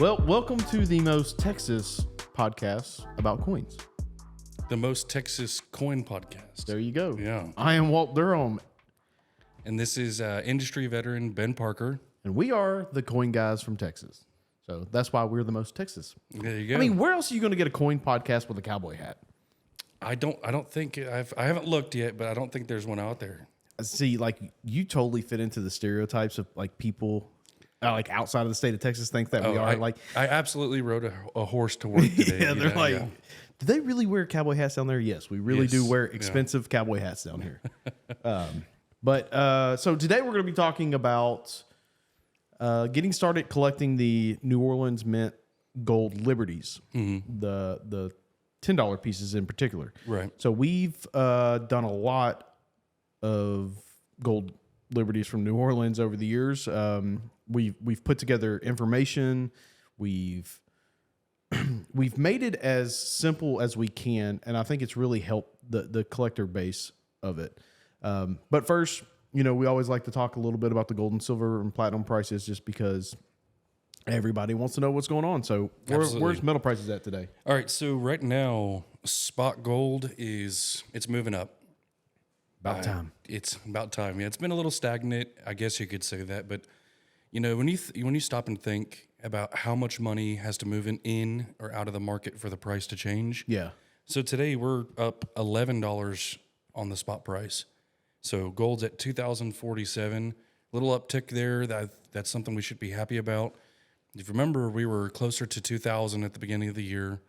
Well, welcome to the most Texas podcast about coins. The most Texas coin podcast. There you go. Yeah. I am Walt Durham. And this is industry veteran Ben Parker. And we are the coin guys from Texas. So that's why we're the most Texas. There you go. I mean, where else are you going to get a coin podcast with a cowboy hat? I don't think I haven't looked yet, but I don't think there's one out there. See, like you totally fit into the stereotypes of like people like outside of the state of Texas think that we are like. I absolutely rode a horse to work today. Yeah, they're like, do they really wear cowboy hats down there? Yes, we really do wear expensive cowboy hats down here. So today we're going to be talking about getting started collecting the New Orleans Mint Gold Liberties, the $10 pieces in particular. Right. So we've done a lot of Gold Liberties from New Orleans over the years. We've put together information. We've made it as simple as we can, and I think it's really helped the collector base of it. But first, we always like to talk a little bit about the gold and silver and platinum prices, just because everybody wants to know what's going on. So where's metal prices at today? All right, so right now spot gold it's moving up. About time. It's about time. Yeah, it's been a little stagnant, I guess you could say that. But when you stop and think about how much money has to move in or out of the market for the price to change. Yeah. So today we're up $11 on the spot price. So gold's at $2,047. Little uptick there. That's something we should be happy about. If you remember, we were closer to 2,000 at the beginning of the year,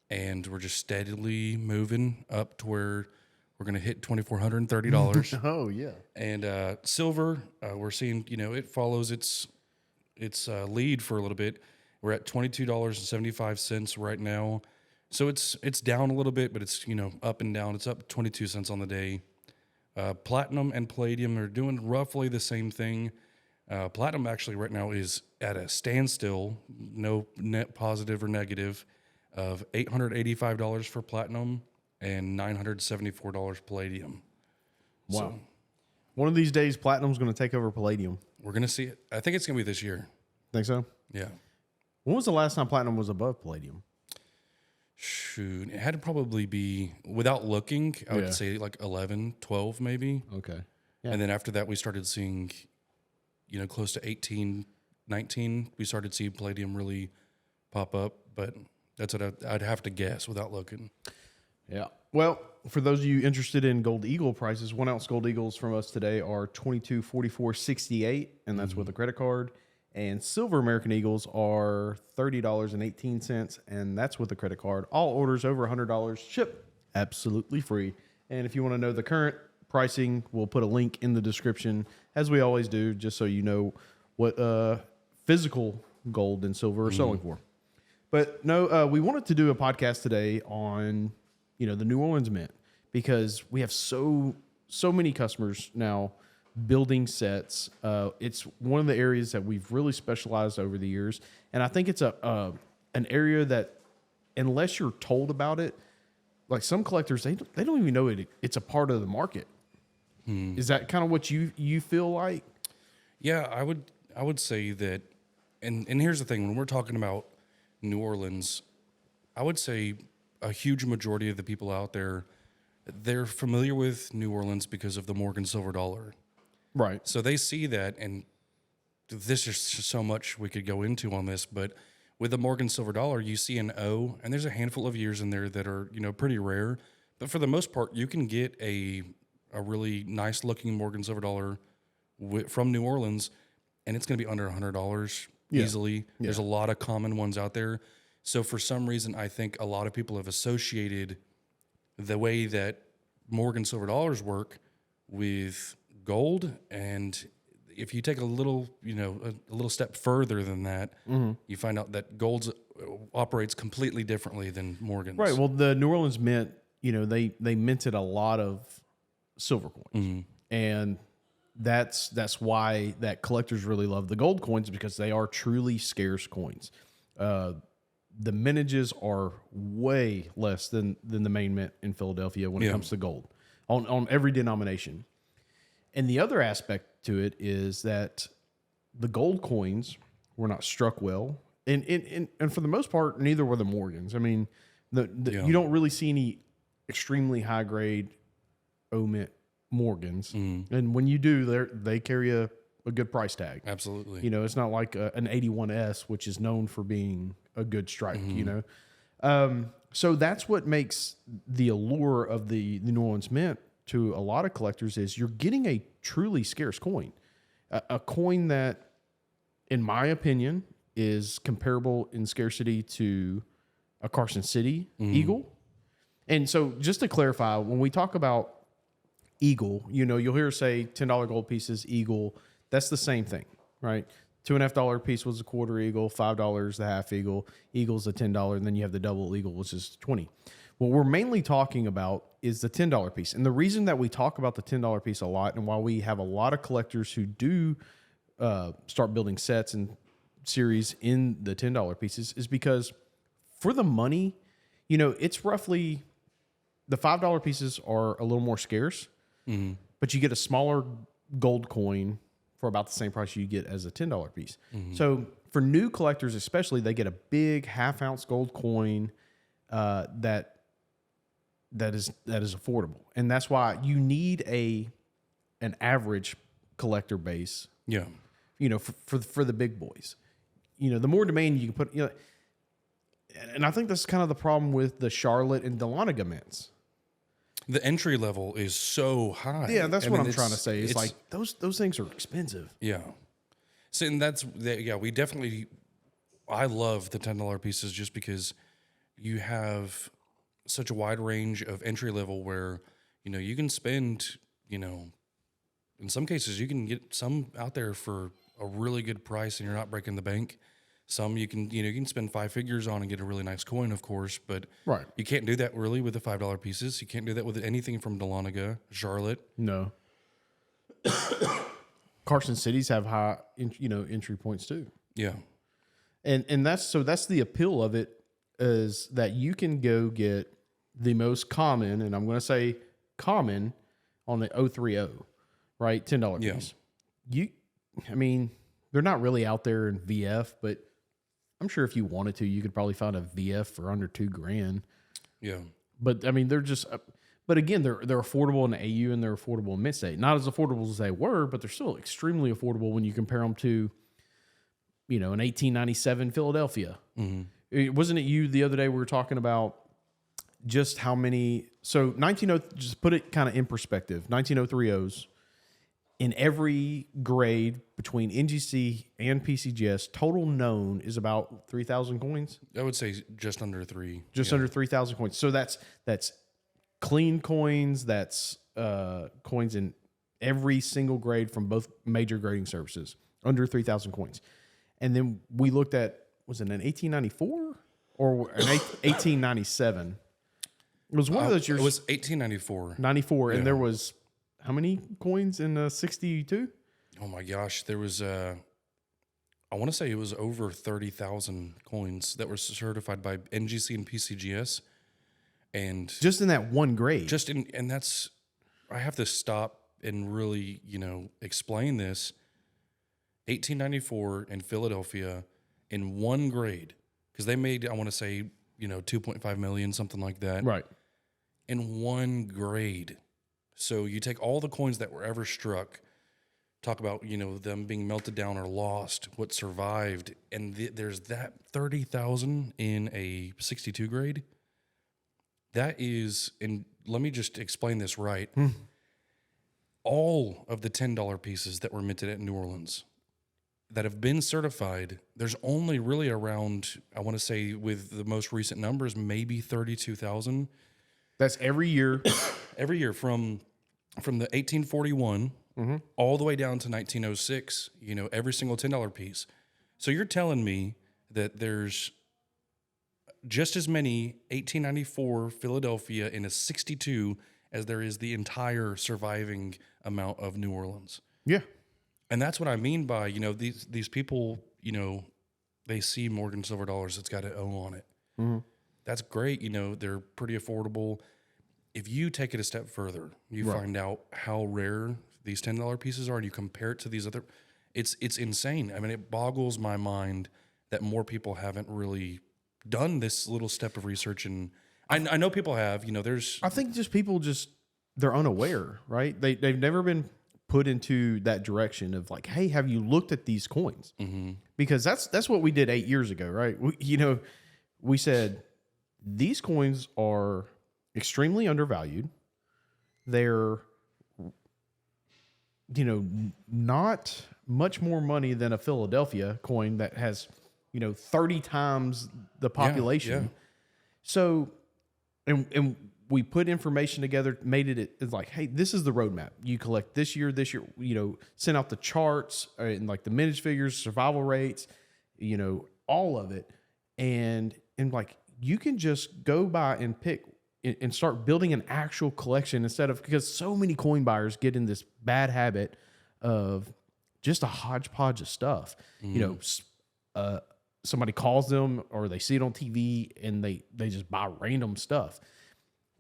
and we're just steadily moving up to where we're going to hit $2,430. Oh, yeah. And silver, we're seeing, it follows its lead for a little bit. We're at $22.75 right now. So it's down a little bit, but it's, up and down. It's up 22 cents on the day. Platinum and palladium are doing roughly the same thing. Platinum actually right now is at a standstill, no net positive or negative, of $885 for platinum and $974 palladium. Wow. So, one of these days, platinum's going to take over palladium. we're going to see it. I think it's going to be this year. Think so? Yeah. When was the last time platinum was above palladium? Shoot. It had to probably be, without looking, I would say like 11, 12 maybe. Okay. Yeah. And then after that, we started seeing, close to 18, 19. We started seeing palladium really pop up. But that's what I'd have to guess without looking. Yeah. Well, for those of you interested in gold eagle prices, 1 ounce gold eagles from us today are $22.44.68, and that's with a credit card. And silver American Eagles are $30.18, and that's with a credit card. All orders over $100 ship absolutely free. And if you want to know the current pricing, we'll put a link in the description, as we always do, just so you know what physical gold and silver are selling for. But no, we wanted to do a podcast today on the New Orleans Mint, because we have so many customers now building sets. It's one of the areas that we've really specialized over the years, and I think it's an area that, unless you're told about it, like some collectors, they don't even know it's a part of the market. Is that kind of what you feel like? Yeah, I would say that, and here's the thing: when we're talking about New Orleans, I would say a huge majority of the people out there, they're familiar with New Orleans because of the Morgan silver dollar. Right. So they see that, and this is so much we could go into on this, but with the Morgan silver dollar, you see an O, and there's a handful of years in there that are, pretty rare. But for the most part, you can get a really nice looking Morgan silver dollar from New Orleans, and it's going to be under $100 easily. Yeah. There's a lot of common ones out there. So for some reason, I think a lot of people have associated the way that Morgan silver dollars work with gold. And if you take a little step further than that, you find out that gold operates completely differently than Morgan's. Right. Well, the New Orleans Mint, they minted a lot of silver coins, and that's why that collectors really love the gold coins, because they are truly scarce coins. The mintages are way less than the main mint in Philadelphia when it comes to gold on every denomination. And the other aspect to it is that the gold coins were not struck well, And for the most part, neither were the Morgans. I mean, you don't really see any extremely high grade omit Morgans, and when you do, they carry a good price tag. Absolutely. You know, it's not like an 81S, which is known for being a good strike. You know, so that's what makes the allure of the New Orleans Mint to a lot of collectors is you're getting a truly scarce coin, a coin that, in my opinion, is comparable in scarcity to a Carson City Eagle. And so just to clarify, when we talk about Eagle, you know, you'll hear us say $10 gold pieces, Eagle. That's the same thing, right? $2.50 piece was a quarter Eagle, $5 the half Eagle, Eagle's a $10, and then you have the double Eagle, which is 20. What we're mainly talking about is the $10 piece. And the reason that we talk about the $10 piece a lot, and why we have a lot of collectors who do start building sets and series in the $10 pieces, is because for the money, you know, it's roughly, the $5 pieces are a little more scarce, but you get a smaller gold coin for about the same price you get as a $10 piece. So for new collectors especially, they get a big half-ounce gold coin that is affordable. And that's why you need an average collector base. Yeah. You know, for the big boys. You know, the more demand you can put, you know, and I think that's kind of the problem with the Charlotte and Dahlonega mints. The entry level is so high. Yeah, that's what I'm trying to say. It's like those things are expensive. Yeah. So, and we definitely, I love the $10 pieces just because you have such a wide range of entry level where, you know, you can spend, you know, in some cases you can get some out there for a really good price and you're not breaking the bank. Some you can spend 5 figures on and get a really nice coin, of course, but you can't do that really with the $5 pieces. You can't do that with anything from Dahlonega, Charlotte. No. Carson Cities have high, entry points too. Yeah. And that's the appeal of it, is that you can go get the most common, and I'm going to say common, on the 030, right? $10 piece. I mean, they're not really out there in VF, but I'm sure if you wanted to, you could probably find a VF for under $2,000. Yeah. But I mean, they're just, but again, they're affordable in AU and they're affordable in Mint State. Not as affordable as they were, but they're still extremely affordable when you compare them to, you know, an 1897 Philadelphia. Wasn't it you the other day we were talking about just how many? So just put it kind of in perspective. 1903s in every grade between NGC and PCGS, total known is about 3,000 coins. I would say just under 3. Just under 3,000 coins. So that's clean coins. That's coins in every single grade from both major grading services, under 3,000 coins. And then we looked at, was it an 1894 or an 1897? It was one of those years. It was 1894. 94, and there was how many coins in 62? Oh my gosh, there was I want to say it was over 30,000 coins that were certified by NGC and PCGS, and just in that one grade. And that's, I have to stop and really, you know, explain this. 1894 in Philadelphia in one grade, because they made, I want to say, you know, 2.5 million, something like that. Right. In one grade. So you take all the coins that were ever struck, talk about, you know, them being melted down or lost, what survived, and there's that 30,000 in a 62 grade. That is, and let me just explain this right. All of the $10 pieces that were minted at New Orleans that have been certified, there's only really around, I want to say with the most recent numbers, maybe 32,000. That's every year. Every year from the 1841 all the way down to 1906, you know, every single $10 piece. So you're telling me that there's just as many 1894 Philadelphia in a 62 as there is the entire surviving amount of New Orleans. Yeah. And that's what I mean by, you know, these people, you know, they see Morgan silver dollars, it's got an O on it. That's great. You know, they're pretty affordable. If you take it a step further, you find out how rare these $10 pieces are, and you compare it to these other, it's insane. I mean, it boggles my mind that more people haven't really done this little step of research. And I know people have, there's, I think just people they're unaware, right? They've never been put into that direction of like, hey, have you looked at these coins? Because that's what we did 8 years ago, right? We said these coins are extremely undervalued. They're, not much more money than a Philadelphia coin that has, 30 times the population. yeah. So, and we put information together, made it's like, hey, this is the roadmap. You collect this year, send out the charts and like the mintage figures, survival rates, all of it. And like, you can just go by and pick and start building an actual collection because so many coin buyers get in this bad habit of just a hodgepodge of stuff. Somebody calls them or they see it on TV and they just buy random stuff.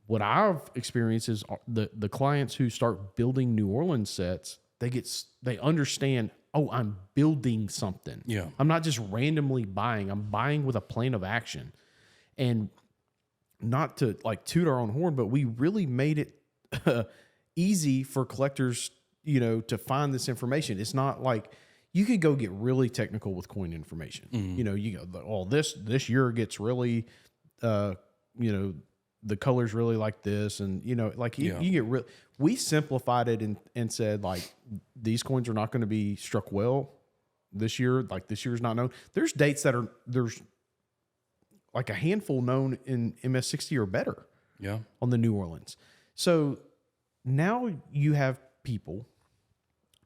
What I've experienced is the clients who start building New Orleans sets, they understand, oh, I'm building something. Yeah. I'm not just randomly buying. I'm buying with a plan of action. And not to like toot our own horn, but we really made it easy for collectors, to find this information. It's not like you could go get really technical with coin information. You go, this year gets really, the color's really like this. And, you get we simplified it and said like, these coins are not going to be struck well this year. Like this year's not known. There's dates there's like a handful known in MS60 or better. Yeah. On the New Orleans. So now you have people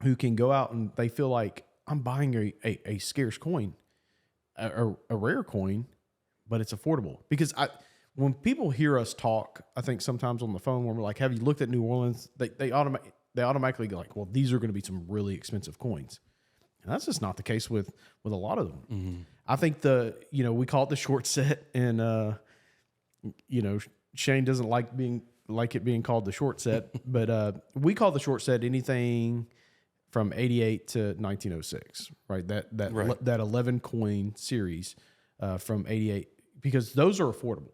who can go out and they feel like I'm buying a scarce coin, a rare coin, but it's affordable. Because when people hear us talk, I think sometimes on the phone when we're like, have you looked at New Orleans? They automatically go like, well, these are going to be some really expensive coins. And that's just not the case with a lot of them. I think we call it the short set, and Shane doesn't like it being called the short set, but we call the short set anything from 88 to 1906, right? That 11 coin series from 88, because those are affordable.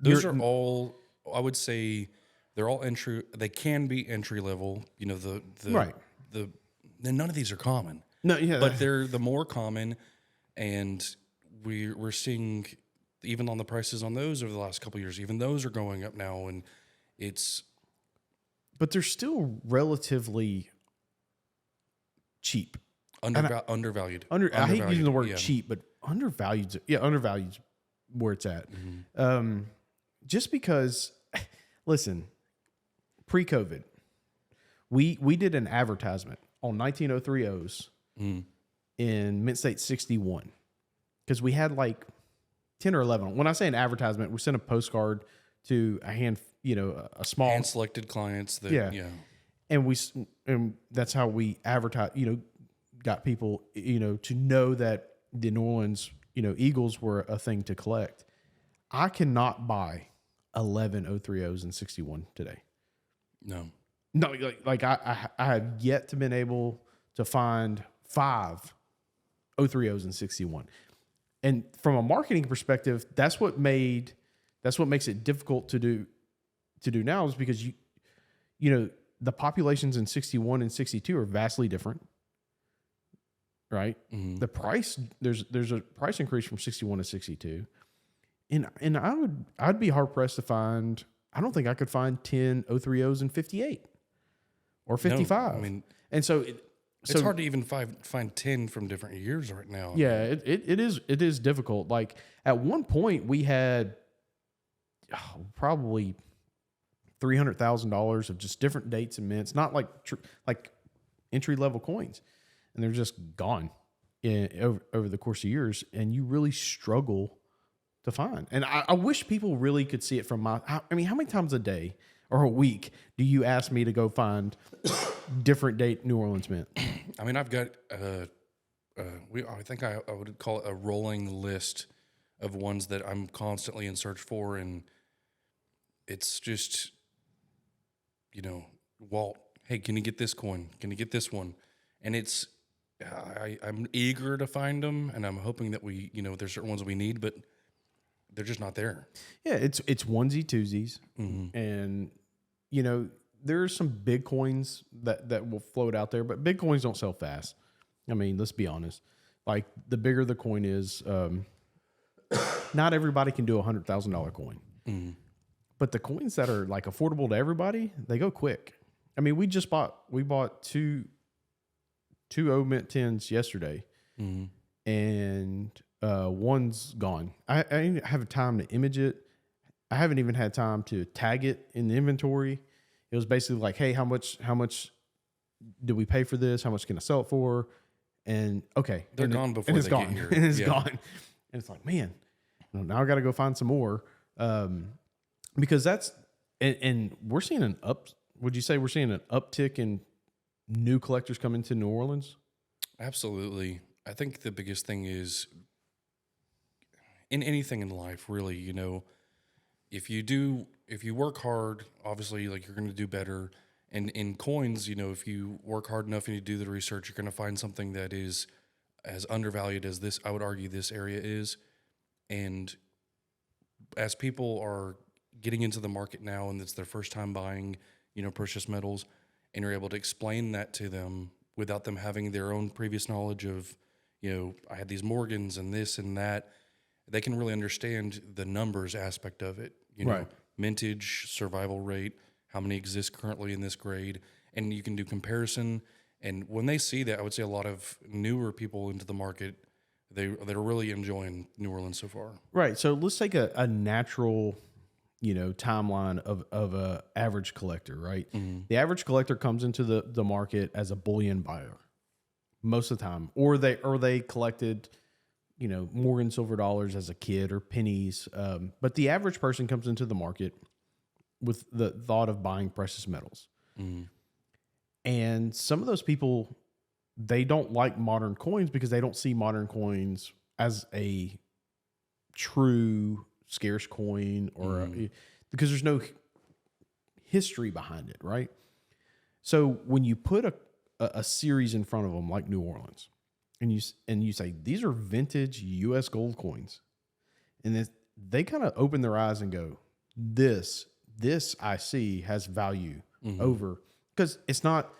Those are all, I would say, they're all entry. They can be entry level. Right. None of these are common. No, yeah, but they're the more common, and we're seeing even on the prices on those over the last couple of years, even those are going up now, and but they're still relatively cheap, undervalued. I hate using the word cheap, but undervalued. Yeah, undervalued where it's at. Just because, listen, pre-COVID, we did an advertisement on 1903Os in Mint State 61 because we had like 10 or 11. When I say an advertisement, we sent a postcard to a small hand selected clients. And that's how we advertise. Got people to know that the New Orleans Eagles were a thing to collect. I cannot buy 11 030s and 61 today. No, like I have yet to been able to find 5 030s and 61. And from a marketing perspective, that's what makes it difficult to do now, is because the populations in 61 and 62 are vastly different. Right? The price, there's a price increase from 61 to 62. And I'd be hard pressed to find, I don't think I could find 10 030s and 58 or 55. No, and so it's hard to even find 10 from different years right now. Yeah, it is difficult. Like at one point we had probably $300,000 of just different dates and mints, not like entry level coins, and they're just gone over the course of years, and you really struggle to find. And I wish people really could see it from how many times a day or a week do you ask me to go find different date New Orleans mint? I've got I think I would call it a rolling list of ones that I'm constantly in search for, and it's just, Walt, hey, can you get this coin? Can you get this one? And I'm eager to find them, and I'm hoping that there's certain ones we need, but they're just not there. Yeah, it's onesie twosies, and there's some big coins that will float out there, but big coins don't sell fast. I mean, let's be honest. Like the bigger the coin is, not everybody can do $100,000 coin. But the coins that are like affordable to everybody, they go quick. I mean, we bought two mint 10s yesterday, and one's gone. I didn't have time to image it. I haven't even had time to tag it in the inventory. It was basically like, hey, how much do we pay for this? How much can I sell it for? And okay, they're gone before they get here. And it's gone. And it's like, man, now I got to go find some more. Because that's, and we're seeing would you say we're seeing an uptick in new collectors coming to New Orleans? Absolutely. I think the biggest thing is in anything in life, really, if you work hard, obviously, like, you're going to do better. And in coins, if you work hard enough and you do the research, you're going to find something that is as undervalued as this, I would argue, this area is. And as people are getting into the market now and it's their first time buying, precious metals, and you're able to explain that to them without them having their own previous knowledge of, I had these Morgans and this and that, they can really understand the numbers aspect of it, Right. Mintage, survival rate, how many exist currently in this grade, and you can do comparison. And when they see that, I would say a lot of newer people into the market, they're really enjoying New Orleans so far. Right. So let's take a natural, timeline of a average collector, right? The average collector comes into the market as a bullion buyer most of the time, or they collected, Morgan silver dollars as a kid or pennies. But the average person comes into the market with the thought of buying precious metals. And some of those people, they don't like modern coins because they don't see modern coins as a true scarce coin or because there's no history behind it, right? So when you put a series in front of them like New Orleans, and you say these are vintage U.S. gold coins, and they kind of open their eyes and go, this I see has value over, because it's not,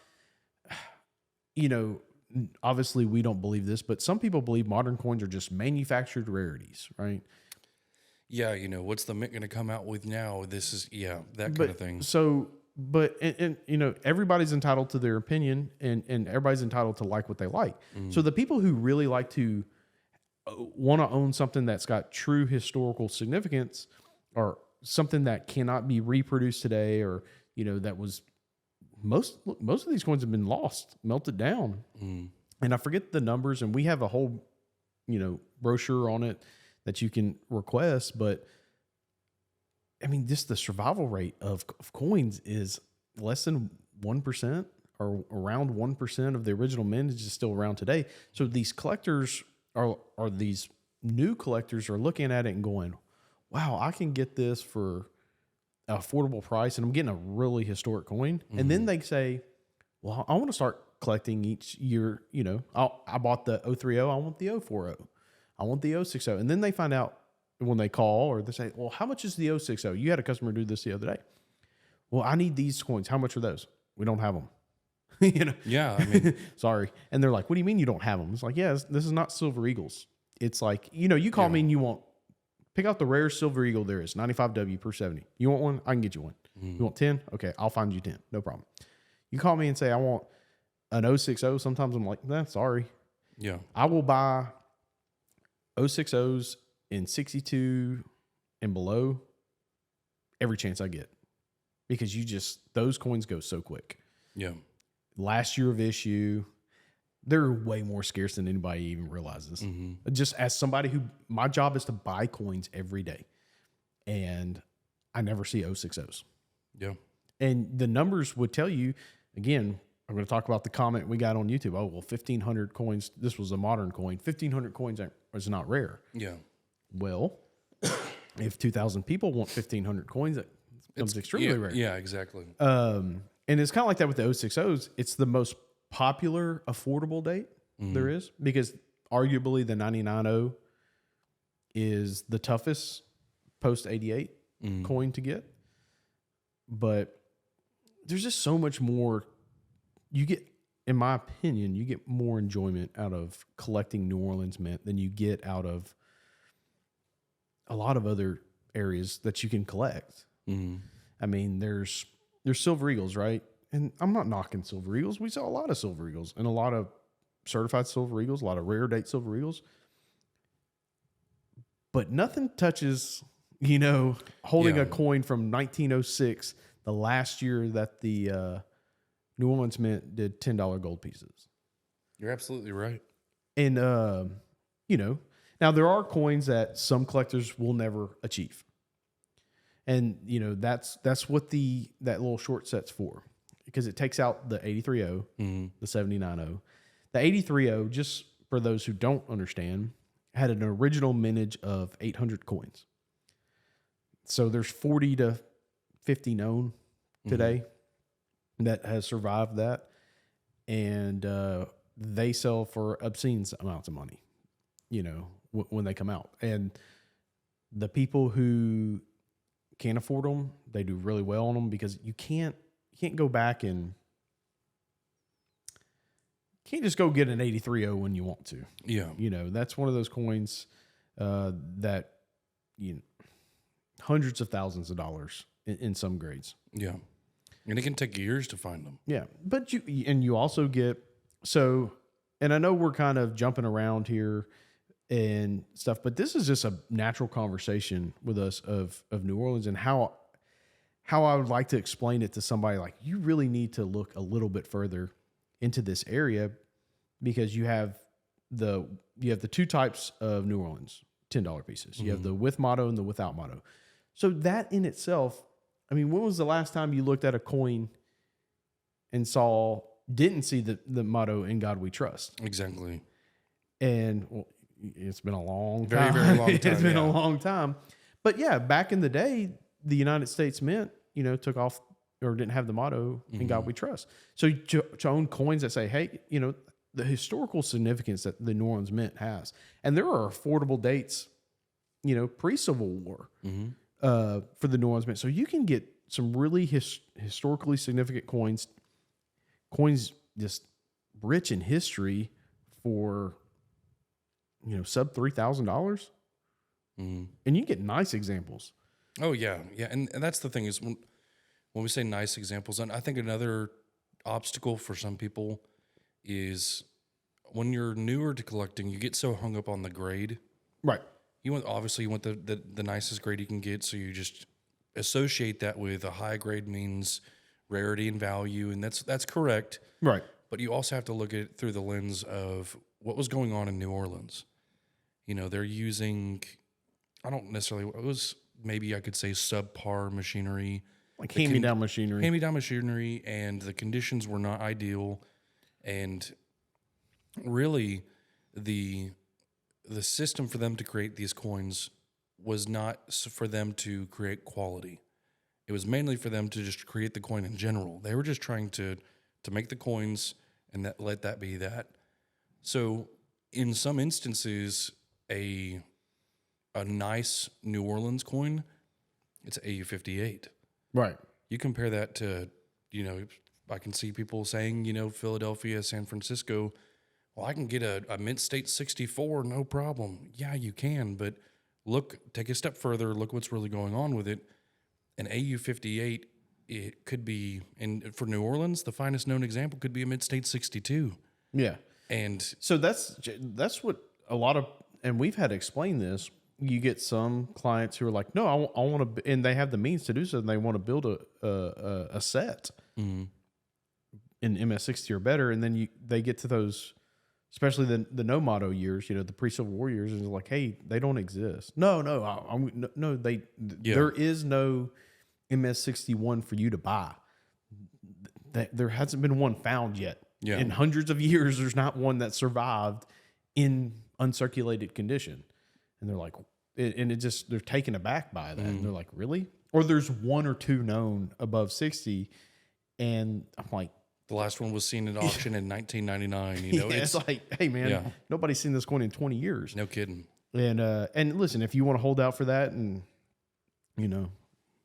obviously we don't believe this, but some people believe modern coins are just manufactured rarities, right? Yeah, what's the mint going to come out with now? This is, that kind of thing. So, but, and everybody's entitled to their opinion, and everybody's entitled to like what they like. So the people who really like to want to own something that's got true historical significance, or something that cannot be reproduced today, or, that was most of these coins have been lost, melted down. And I forget the numbers, and we have a whole, brochure on it that you can request. But I mean, just the survival rate of coins is less than 1%, or around 1% of the original mintage is still around today. So these collectors are these new collectors are looking at it and going, wow, I can get this for an affordable price, and I'm getting a really historic coin. And then they say, well, I want to start collecting each year. I bought the 030, I want the 040, I want the 060. And then they find out when they call, or they say, well, how much is the 060? You had a customer do this the other day. Well, I need these coins. How much are those? We don't have them. Yeah, I mean, sorry. And they're like, what do you mean you don't have them? It's like, yeah, this is not Silver Eagles. It's like, you call me and you want, pick out the rarest Silver Eagle there is, 95W per 70. You want one? I can get you one. You want 10? Okay, I'll find you 10. No problem. You call me and say, I want an 060. Sometimes I'm like, nah, sorry. Yeah. I will buy 060s in 62 and below every chance I get, because those coins go so quick. Yeah. Last year of issue, they're way more scarce than anybody even realizes. Just as somebody who, my job is to buy coins every day, and I never see 060s. Yeah. And the numbers would tell you, again, I'm going to talk about the comment we got on YouTube. Oh, well, 1,500 coins. This was a modern coin. 1,500 coins is not rare. Yeah. Well, if 2,000 people want 1,500 coins, it becomes extremely rare. Yeah, exactly. And it's kind of like that with the 060s. It's the most popular affordable date. there is, because arguably the 99.0 is the toughest post 88 coin to get. But there's just so much more you get, in my opinion, you get more enjoyment out of collecting New Orleans mint than you get out of a lot of other areas that you can collect. I mean, there's Silver Eagles, right? And I'm not knocking Silver Eagles. We saw a lot of Silver Eagles and a lot of certified Silver Eagles, a lot of rare date Silver Eagles. But nothing touches, holding a coin from 1906, the last year that the New Orleans Mint did $10 gold pieces. You're absolutely right. And, now there are coins that some collectors will never achieve. And, that's what that little short set's for, because it takes out the 83.0, the 79.0. The 83.0, just for those who don't understand, had an original mintage of 800 coins. So there's 40 to 50 known today that has survived that. And they sell for obscene amounts of money, when they come out. And the people who can't afford them, they do really well on them, because you can't go back and can't just go get an 83.0 when you want to. Yeah. That's one of those coins that, hundreds of thousands of dollars in some grades. Yeah. And it can take years to find them. Yeah. But you also get, and I know we're kind of jumping around here and stuff, but this is just a natural conversation with us of New Orleans, and how I would like to explain it to somebody. Like, you really need to look a little bit further into this area, because you have the two types of New Orleans $10 pieces. You have the with motto and the without motto. So that in itself, I mean, when was the last time you looked at a coin and didn't see the motto "In God We Trust"? Exactly. And it's been a long time. Very, very long time. It's been a long time. But yeah, back in the day, the United States Mint, took off or didn't have the motto "In God We Trust." So to own coins that say, hey, the historical significance that the New Orleans Mint has. And there are affordable dates, pre-Civil War for the New Orleans Mint. So you can get some really historically significant coins just rich in history for, sub $3,000. And you get nice examples. Oh, yeah. Yeah. And that's the thing is when we say nice examples, and I think another obstacle for some people is when you're newer to collecting, you get so hung up on the grade. Right. You want the nicest grade you can get, so you just associate that with a high grade means rarity and value, and that's correct. Right. But you also have to look at it through the lens of what was going on in New Orleans. They're using, I don't necessarily, it was maybe I could say subpar machinery. Like hand-me-down machinery. Hand-me-down machinery, and the conditions were not ideal. And really, the system for them to create these coins was not for them to create quality. It was mainly for them to just create the coin in general. They were just trying to make the coins and let that be that. So in some instances, a nice New Orleans coin, it's AU58. Right. You compare that to, I can see people saying, Philadelphia, San Francisco, well, I can get a Mint State 64, no problem. Yeah, you can, but take a step further, look what's really going on with it. An AU58, it could be, and for New Orleans, the finest known example could be a Mint State 62. Yeah. And so that's what a lot of, and we've had to explain this. You get some clients who are like, no, I want to, and they have the means to do so, and they want to build a set in MS60 or better, and then they get to those, especially the no motto years, the pre-Civil War years, and it's like, hey, they don't exist. No, there is no MS61 for you to buy. There hasn't been one found yet. Yeah. In hundreds of years, there's not one that survived in uncirculated condition. And they're like, they're taken aback by that. And they're like, really? Or there's one or two known above 60. And I'm like, The last one was seen at auction in 1999. You know, Yeah, it's like, hey man, Yeah. nobody's seen this coin in 20 years. no kidding. And listen, if you want to hold out for that, and you know,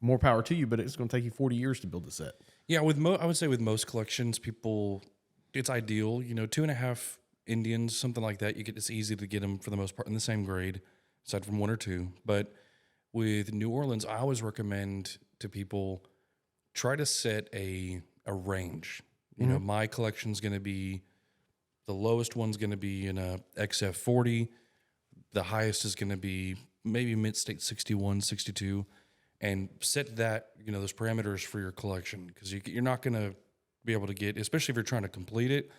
more power to you, but it's going to take you 40 years to build a set. Yeah, I would say with most collections, people, it's ideal. You know, 2.5 Indians, something like that. It's easy to get them for the most part in the same grade, aside from 1 or 2. But with New Orleans, I always recommend to people try to set a range. You know, my collection's going to be, the lowest one's going to be in a XF40. The highest is going to be maybe mid-state 61, 62, and set that, you know, those parameters for your collection, because you're not going to be able to get, especially if you're trying to complete it,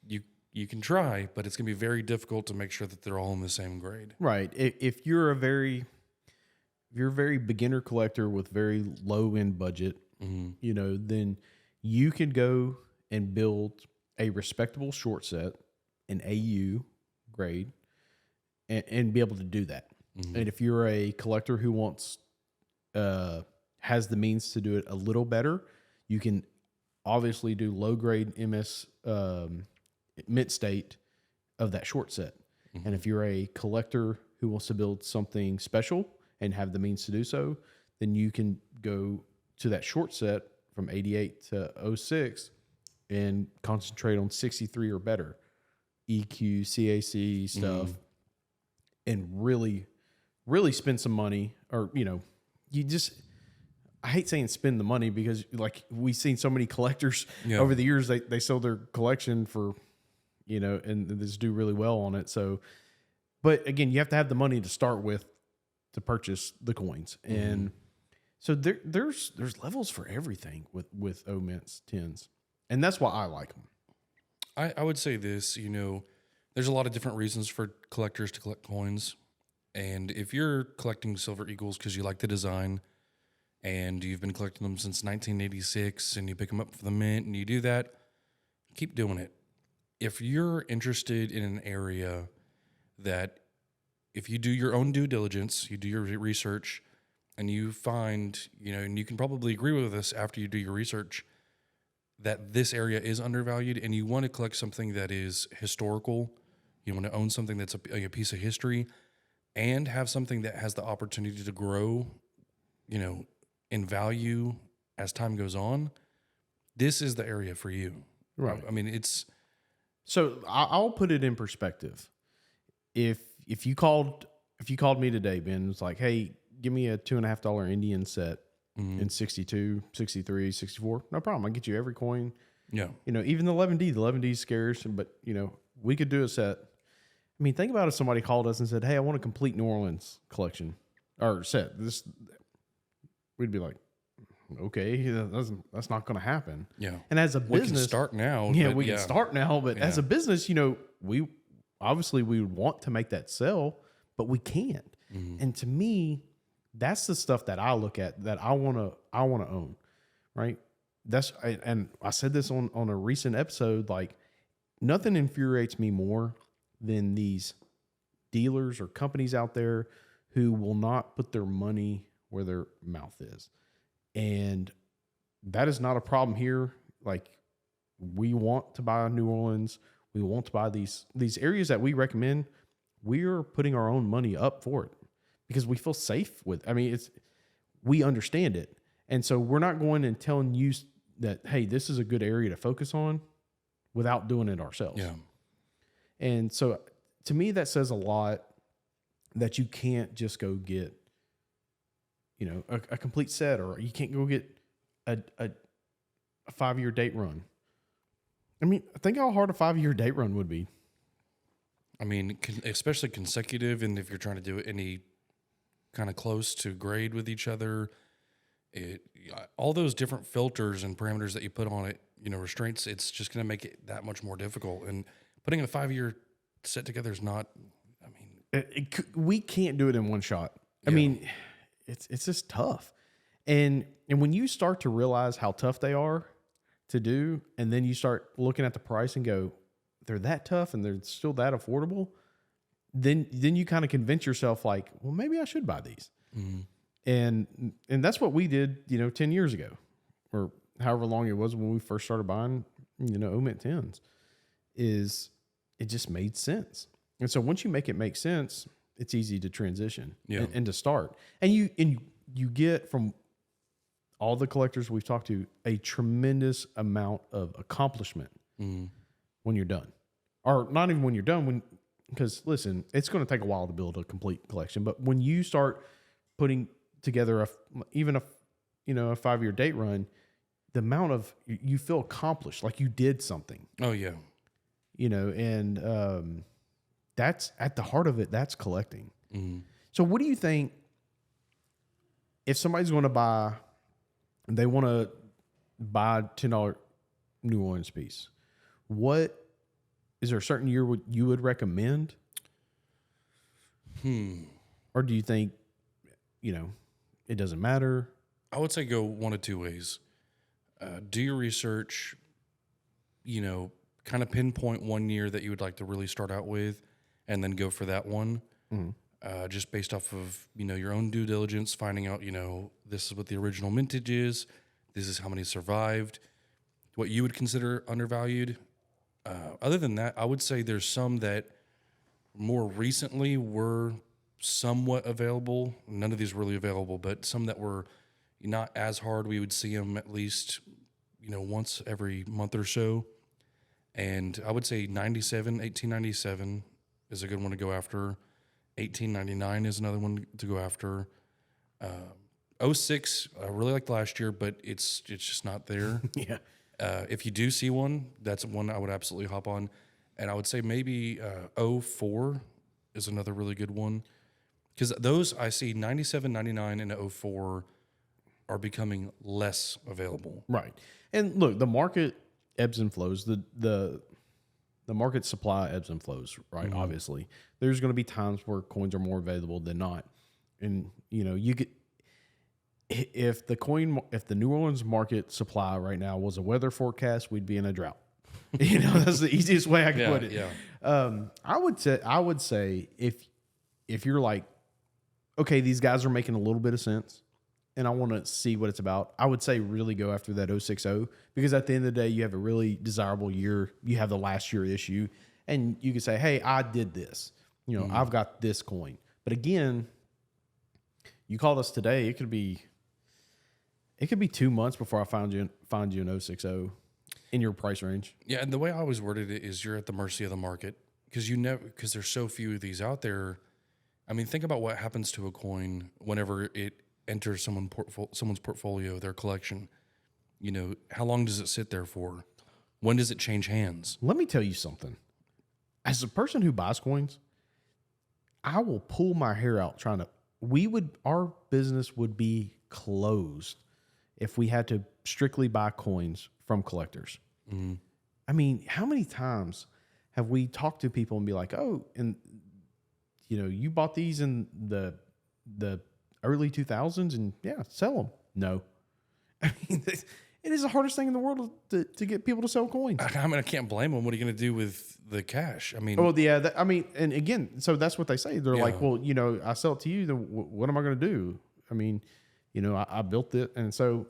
you can try, but it's going to be very difficult to make sure that they're all in the same grade. Right. If you're a very beginner collector with very low end budget, you know, then you can go and build a respectable short set, an AU grade, and be able to do that. And if you're a collector who wants, has the means to do it a little better, you can obviously do low grade MS, mid state of that short set. And if you're a collector who wants to build something special and have the means to do so, then you can go to that short set from 88 to 06 and concentrate on 63 or better EQ, CAC stuff, and really spend some money. Or, you know, I hate saying spend the money, because like we've seen so many collectors over the years, they sell their collection for, you know, and they just do really well on it. So, but again, you have to have the money to start with to purchase the coins. And so there's levels for everything with O mints 10s. And that's why I like them. I would say this, you know, there's a lot of different reasons for collectors to collect coins. And if you're collecting Silver Eagles because you like the design and you've been collecting them since 1986 and you pick them up for the mint and you do that, keep doing it. If you're interested in an area that, if you do your own due diligence, you do your research, and you find, you know, and you can probably agree with us after you do your research, that this area is undervalued and you want to collect something that is historical, you want to own something that's a piece of history, and have something that has the opportunity to grow, you know, in value as time goes on, this is the area for you. Right. I mean, it's... So I'll put it in perspective. If you called me today, Ben, it's like, hey, give me a $2.50 Indian set in 62, 63, 64. No problem. I'll get you every coin. Yeah. You know, even the 11D. The 11D is scarce, but, you know, we could do a set. I mean, think about if somebody called us and said, hey, I want a complete New Orleans collection or set. We'd be like, okay, that's not going to happen. Yeah. And as a business, we can start now. Yeah, we can start now. But as Yeah. a business, you know, we would want to make that sell, but we can't. And to me, that's the stuff that I look at that I want to own, right? And I said this on a recent episode, like nothing infuriates me more than these dealers or companies out there who will not put their money where their mouth is. And that is not a problem here. Like, we want to buy New Orleans. We want to buy these areas that we recommend. We are putting our own money up for it because we feel safe with. I mean, we understand it, and so we're not going and telling you that, hey, this is a good area to focus on, without doing it ourselves. Yeah. And so, to me, that says a lot. That you can't just go get, you know, a complete set, or you can't go get a 5-year date run. I mean, think how hard a 5-year date run would be. I mean, especially consecutive, and if you're trying to do any kind of close to grade with each other, all those different filters and parameters that you put on it, you know, restraints, it's just going to make it that much more difficult. And putting a 5-year set together is not, I mean... we can't do it in one shot. I mean, it's just tough. And when you start to realize how tough they are to do, and then you start looking at the price and go, they're that tough and they're still that affordable, then you kind of convince yourself like, well, maybe I should buy these. Mm-hmm. And that's what we did, you know, 10 years ago, or however long it was when we first started buying. mint 10s, is it just made sense. And so once you make it make sense, it's easy to transition and to start. And you get from all the collectors we've talked to a tremendous amount of accomplishment when you're done, or not even when you're done. Because listen, it's going to take a while to build a complete collection, but when you start putting together even a 5-year date run, the amount of you feel accomplished, like you did something. Oh yeah, and that's at the heart of it. That's collecting. So what do you think if somebody's going to buy? They want to buy $10 New Orleans piece. What is there a certain year you would recommend? Or do you think, it doesn't matter? I would say go one of two ways. Do your research, kind of pinpoint one year that you would like to really start out with, and then go for that one. Just based off of, your own due diligence, finding out, this is what the original mintage is. This is how many survived, what you would consider undervalued. Other than that, I would say there's some that more recently were somewhat available. None of these really available, but some that were not as hard. We would see them at least, once every month or so. And I would say 1897 is a good one to go after. 1899 is another one to go after. 06, I really liked last year, but it's just not there. Yeah. If you do see one, that's one I would absolutely hop on. And I would say maybe 04 is another really good one. Because those I see 97, 99, and 04 are becoming less available. Right. And look, the market ebbs and flows. The market supply ebbs and flows, right? Obviously. There's going to be times where coins are more available than not. And, you get if the New Orleans market supply right now was a weather forecast, we'd be in a drought. That's the easiest way I can put it. Yeah. I would say if you're like, okay, these guys are making a little bit of sense and I want to see what it's about, I would say really go after that 060, because at the end of the day, you have a really desirable year. You have the last year issue and you can say, hey, I did this, I've got this coin. But again, you called us today. It could be 2 months before I find you an 060 in your price range. Yeah, and the way I always worded it is you're at the mercy of the market because there's so few of these out there. I mean, think about what happens to a coin whenever it enters someone's portfolio, their collection. How long does it sit there for? When does it change hands? Let me tell you something. As a person who buys coins, I will pull my hair out our business would be closed if we had to strictly buy coins from collectors. I mean, how many times have we talked to people and be like, oh, and you bought these in the early 2000s and yeah, sell them. No. I mean, it is the hardest thing in the world to get people to sell coins. I mean, I can't blame them. What are you going to do with the cash? I mean, well, yeah, and again, so that's what they say. They're like, well, I sell it to you. Then what am I going to do? I mean, I built it. And so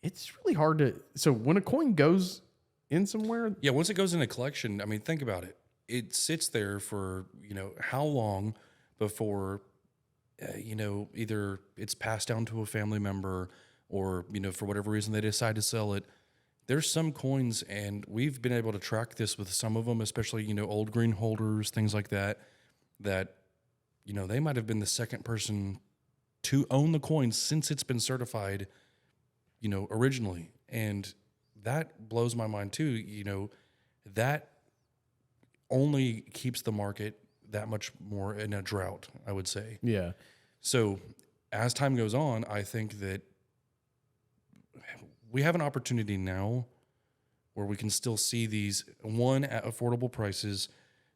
it's really hard so when a coin goes in somewhere. Yeah. Once it goes in a collection, I mean, think about it. It sits there for, how long before, either it's passed down to a family member or, for whatever reason they decide to sell it. There's some coins, and we've been able to track this with some of them, especially, old green holders, things like that, they might have been the second person to own the coin since it's been certified, originally. And that blows my mind too. That only keeps the market that much more in a drought, I would say. Yeah. So as time goes on, I think that we have an opportunity now where we can still see these, one, at affordable prices,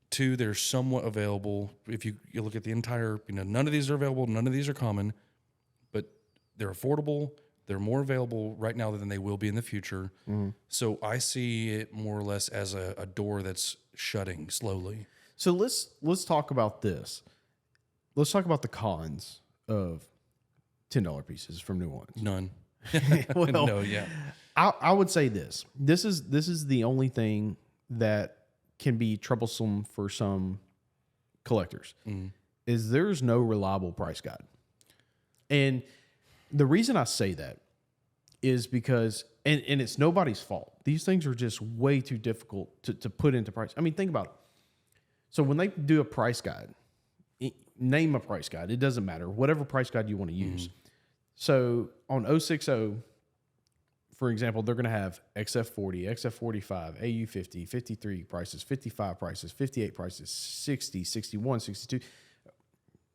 two, they're somewhat available. If you look at the entire, none of these are available, none of these are common, but they're affordable. They're more available right now than they will be in the future. So I see it more or less as a door that's shutting slowly. So let's talk about this. Let's talk about the cons of $10 pieces from New Orleans. None. Well, No, yeah. I would say this. This is the only thing that can be troublesome for some collectors. Is there's no reliable price guide. And the reason I say that is because, and it's nobody's fault. These things are just way too difficult to put into price. I mean, think about it. So when they do a price guide, name a price guide. It doesn't matter. Whatever price guide you want to use. So on 060, for example, they're going to have XF40, XF45, AU50, 53 prices, 55 prices, 58 prices, 60, 61, 62.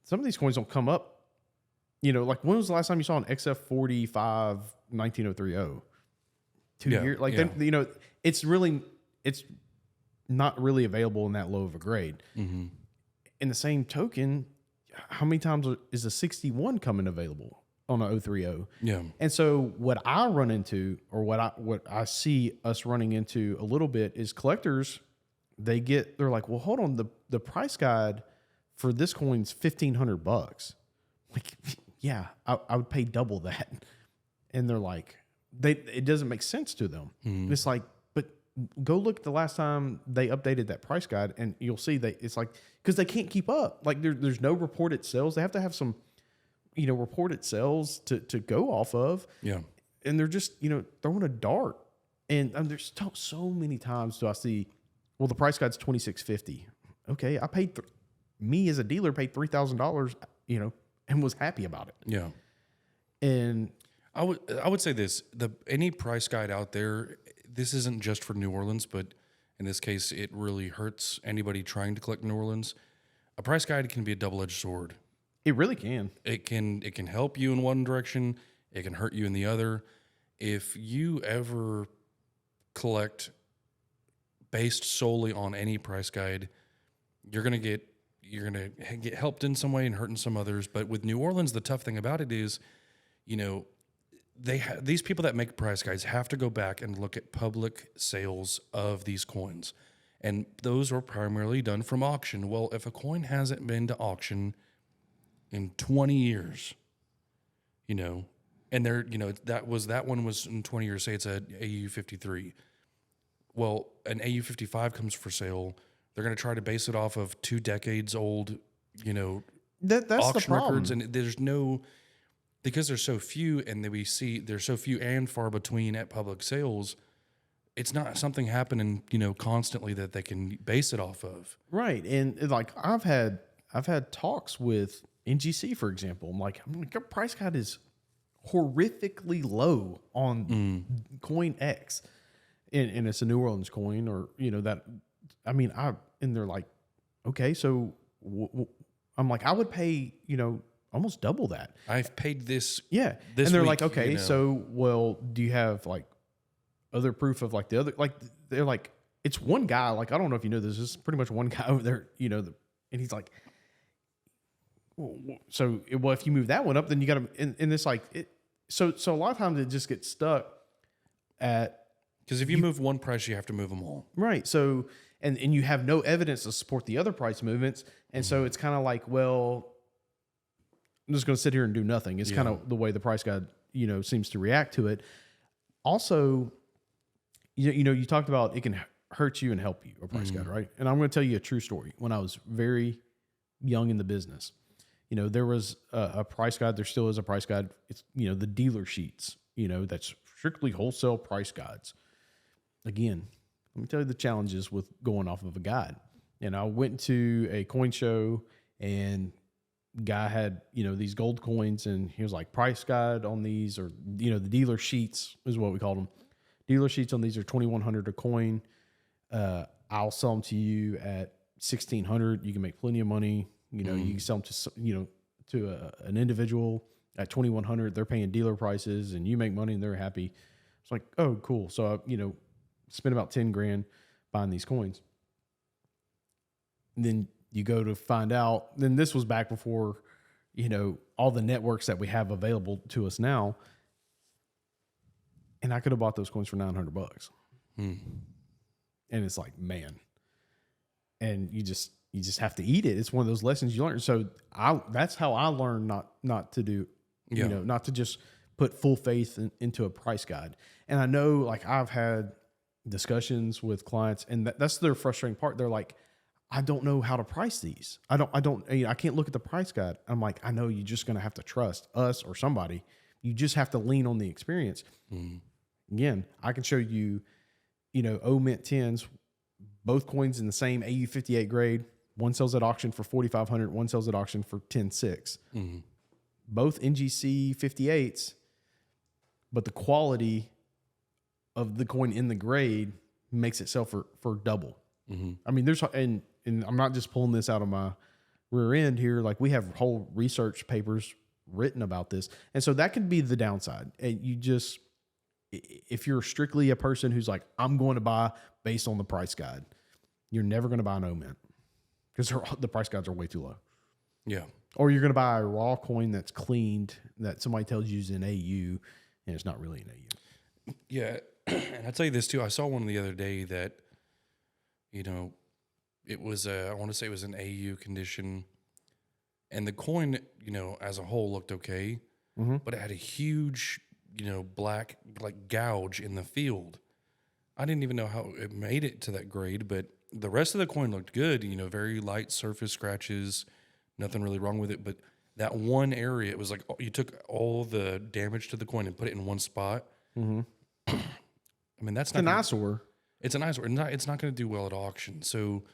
Some of these coins don't come up. You know, like when was the last time you saw an XF45 19030? 2 years? Like, then, you know, it's not really available in that low of a grade. In the same token, how many times is a 61 coming available on a 030? Yeah. And so what I run into, or what I see us running into a little bit, is collectors, they're like, well, hold on, the price guide for this coin's $1,500. Like, yeah, I would pay double that. And they're like, it doesn't make sense to them. It's like, but go look at the last time they updated that price guide, and you'll see that it's like, because they can't keep up. Like there's no reported sales. They have to have some, you know, reported sales to go off of. Yeah. And they're just, you know, throwing a dart. And there's so many times do I see, well, the price guide's $2,650. Okay, I paid, me as a dealer paid $3,000, you know, and was happy about it. Yeah. And I would say this, any price guide out there, this isn't just for New Orleans, but in this case, it really hurts anybody trying to collect New Orleans. A price guide can be a double-edged sword. It really can. It can help you in one direction. It can hurt you in the other. If you ever collect based solely on any price guide, you're gonna get helped in some way and hurt in some others. But with New Orleans, the tough thing about it is, you know, these people that make price guides have to go back and look at public sales of these coins, and those are primarily done from auction. Well, if a coin hasn't been to auction in 20 years, you know, and that one was in 20 years, say it's a AU53. Well, an AU55 comes for sale. They're going to try to base it off of 2 decades old, you know, that's auction the problem. records. And there's no, because there's so few and there's so few and far between at public sales, it's not something happening, you know, constantly that they can base it off of. Right. And like I've had talks with NGC, for example. I'm like, your price guide is horrifically low on coin X, and it's a New Orleans coin, or, you know, that, I mean, and they're like, okay, so I'm like, I would pay, you know, almost double that. I've paid this. Yeah. This and they're week, like, okay, you know. so, well, do you have like other proof of like the other, like they're like, it's one guy, like, I don't know if you know this, is pretty much one guy over there, you know, and he's like, so, well, if you move that one up, then you got to, and it's like, so a lot of times it just gets stuck at, because if you move one price, you have to move them all. Right. So, and you have no evidence to support the other price movements. And so it's kind of like, well, I'm just going to sit here and do nothing. It's kind of the way the price guide, you know, seems to react to it. Also, you know, you talked about it can hurt you and help you, a price guide, right? And I'm going to tell you a true story. When I was very young in the business, you know, there was a price guide. There still is a price guide. It's, you know, the dealer sheets, you know, that's strictly wholesale price guides. Again, let me tell you the challenges with going off of a guide. And I went to a coin show, and guy had, you know, these gold coins, and he was like, price guide on these, or, you know, the dealer sheets is what we called them. Dealer sheets on these are $2,100 a coin. I'll sell them to you at $1,600. You can make plenty of money. You know, you can sell them to, you know, to an individual at $2,100. They're paying dealer prices, and you make money, and they're happy. It's like, oh, cool. So I, you know, spent about $10,000 buying these coins. And then you go to find out, then this was back before, you know, all the networks that we have available to us now. And I could have bought those coins for $900. And it's like, man. And you just have to eat it. It's one of those lessons you learn. So that's how I learned not to do, you know, not to just put full faith into a price guide. And I know, like, I've had discussions with clients, and that's their frustrating part. They're like, I don't know how to price these. I can't look at the price guide. I'm like, I know, you're just going to have to trust us or somebody. You just have to lean on the experience. Again, I can show you, O Mint 10s, both coins in the same AU58 grade. One sells at auction for $4,500. One sells at auction for $10,600. Both NGC 58s, but the quality of the coin in the grade makes it sell for double. I mean, and I'm not just pulling this out of my rear end here. Like, we have whole research papers written about this. And so that could be the downside. And if you're strictly a person who's like, I'm going to buy based on the price guide, you're never going to buy an O Mint because the price guides are way too low. Yeah. Or you're going to buy a raw coin that's cleaned, that somebody tells you is an AU, and it's not really an AU. Yeah. And I'll tell you this too. I saw one the other day that, it was, I want to say it was an AU condition, and the coin, as a whole looked okay, but it had a huge, black, like, gouge in the field. I didn't even know how it made it to that grade, but the rest of the coin looked good, very light surface scratches, nothing really wrong with it. But that one area, it was like you took all the damage to the coin and put it in one spot. I mean, that's not an eyesore. It's an eyesore. It's not going to do well at auction. So,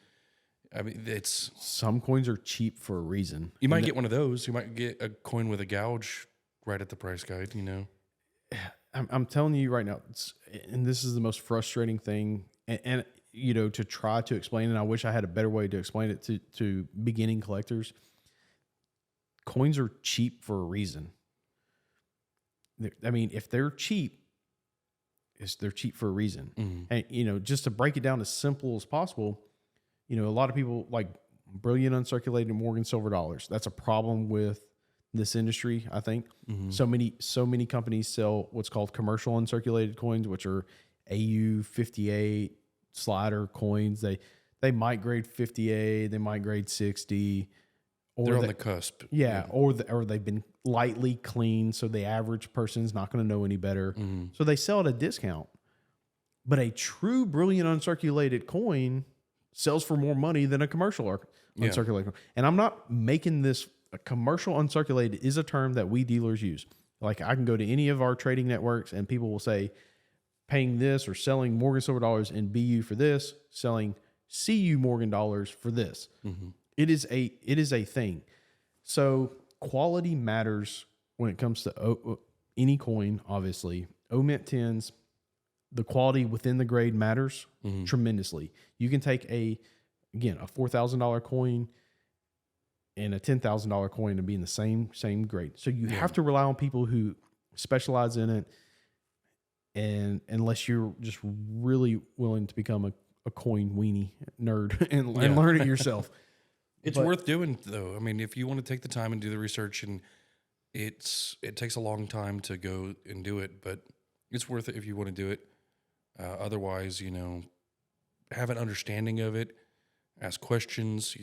I mean, some coins are cheap for a reason. You might get one of those. You might get a coin with a gouge right at the price guide, I'm telling you right now, and this is the most frustrating thing, and to try to explain it. I wish I had a better way to explain it to beginning collectors. Coins are cheap for a reason. I mean, if they're cheap, they're cheap for a reason. And, just to break it down as simple as possible, a lot of people like brilliant uncirculated Morgan silver dollars. That's a problem with this industry, I think. So many companies sell what's called commercial uncirculated coins, which are AU58 slider coins. They might grade 58, they might grade 60. Or they're on the cusp. Yeah, or they've been lightly cleaned, so the average person's not going to know any better. So they sell at a discount. But a true brilliant uncirculated coin sells for more money than a commercial uncirculated coin. And I'm not making this, a commercial uncirculated is a term that we dealers use. Like, I can go to any of our trading networks and people will say, paying this or selling Morgan silver dollars in BU for this, selling CU Morgan dollars for this. It is a thing. So quality matters when it comes to any coin, obviously. O Mint 10s, the quality within the grade matters tremendously. You can take a $4,000 coin and a $10,000 coin and be in the same grade. So you have to rely on people who specialize in it, and unless you're just really willing to become a coin weenie nerd and learn it yourself. It's worth doing, though. I mean, if you want to take the time and do the research, and it takes a long time to go and do it, but it's worth it if you want to do it. Otherwise, have an understanding of it, ask questions,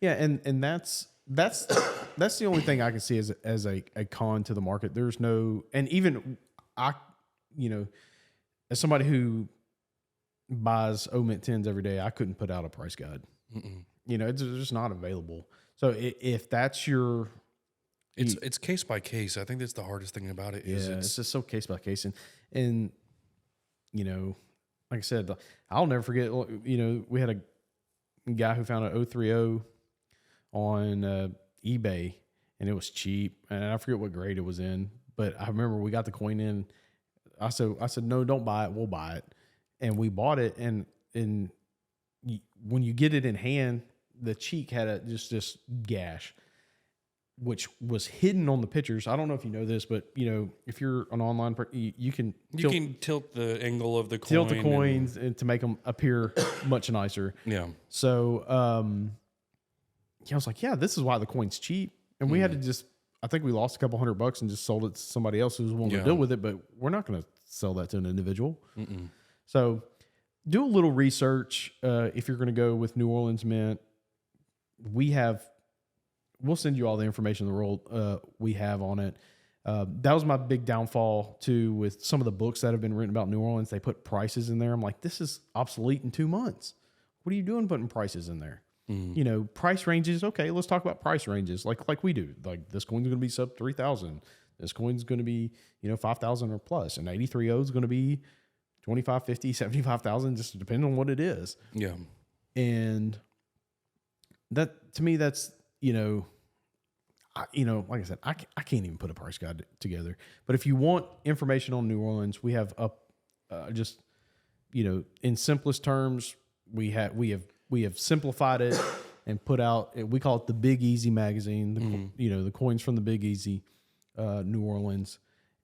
Yeah, and that's the only thing I can see as a con to the market. There's no, and even as somebody who buys O Mint 10s every day, I couldn't put out a price guide. It's just not available. So if that's your, it's case by case. I think that's the hardest thing about it. It's just so case by case, and like I said, I'll never forget. We had a guy who found an 030 on eBay, and it was cheap, and I forget what grade it was in, but I remember we got the coin in. I said, no, don't buy it. We'll buy it, and we bought it, and when you get it in hand, the cheek had this gash, which was hidden on the pictures. I don't know if you know this, but if you're an online you can tilt the angle of the coin, tilt the coins and to make them appear much nicer. Yeah. So I was like, this is why the coin's cheap, and we had to I think we lost a couple $100 and just sold it to somebody else who was willing to deal with it, but we're not going to sell that to an individual. So do a little research if you're going to go with New Orleans Mint. We'll send you all the information in the world we have on it. That was my big downfall too with some of the books that have been written about New Orleans. They put prices in there. I'm like, this is obsolete in 2 months. What are you doing putting prices in there? You know, price ranges. Okay, let's talk about price ranges like we do. Like this coin's going to be sub 3,000. This coin's going to be, 5,000 or plus. And 83O is going to be 25, 50, 75,000, just depending on what it is. Yeah. And that, to me, that's, like I said, I can't even put a price guide together. But if you want information on New Orleans, we have in simplest terms, we have simplified it and put out, we call it the Big Easy magazine, the coins from the Big Easy, New Orleans.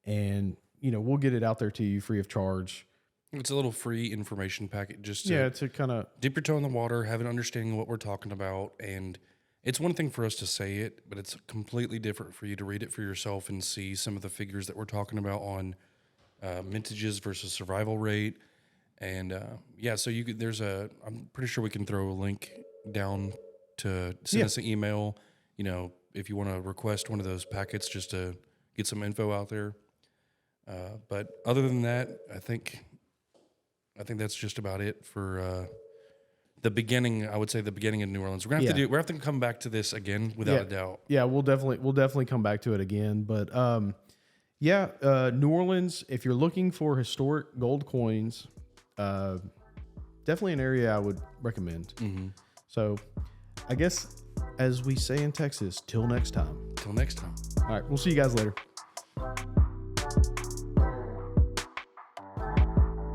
And, we'll get it out there to you free of charge. It's a little free information packet just to kind of dip your toe in the water, have an understanding of what we're talking about. And it's one thing for us to say it, but it's completely different for you to read it for yourself and see some of the figures that we're talking about on mintages versus survival rate. And so I'm pretty sure we can throw a link down to send us an email, if you want to request one of those packets just to get some info out there. But other than that, I think that's just about it for the beginning. I would say the beginning of New Orleans. We're gonna have to come back to this again without a doubt. Yeah, we'll definitely come back to it again. But New Orleans, if you're looking for historic gold coins, definitely an area I would recommend. So I guess, as we say in Texas, till next time. Till next time. All right, we'll see you guys later.